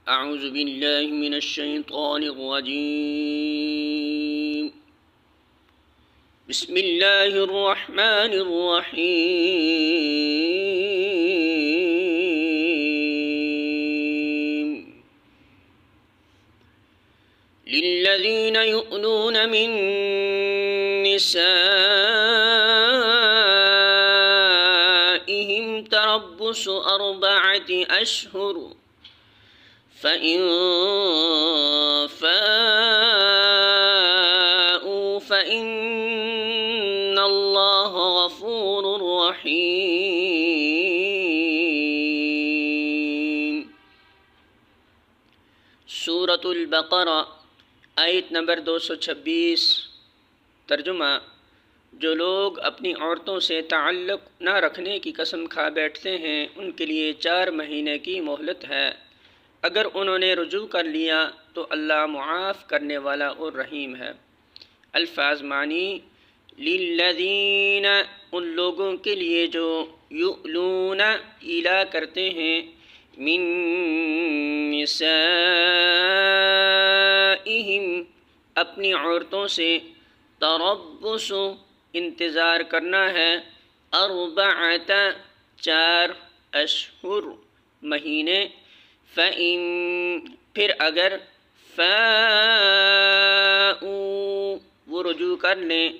अऊज़ु बिल्लाहि मिनश्शैतानिर्रजीम। बिस्मिल्लाहिर्रहमानिर्रहीम। लिल्लज़ीना युअलूना मिन निसाइहिम तरब्बुसु अर्बअति अश्हुर फ़इन फ़ाऊ फ़इन्नल्लाह गफ़ूरुर रहीम। सूरतुल बक़रा आयत नंबर 226। तर्जुमा: जो लोग अपनी औरतों से ताल्लुक़ न रखने की कसम खा बैठते हैं उनके लिए 4 महीने की मोहलत है। अगर उन्होंने रुजू कर लिया तो अल्लाह मुआफ़ करने वाला और रहीम है। अल्फाज मानी: लिल्लज़ीना, उन लोगों के लिए जो युलूना इला करते हैं, मिन निसाइहिम अपनी औरतों से, तरब्बुसु इंतज़ार करना है, अर्बअत 4 अशहुर महीने, फ़इन फिर अगर फ़ाऊ वो रुजू कर लें,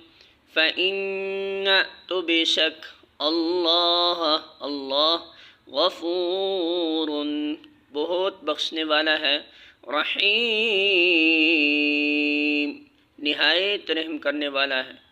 फ़इन्न तो बेशक अल्लाह गफ़ूरुन बहुत बख्शने वाला है, रहीम निहायत रहम करने वाला है।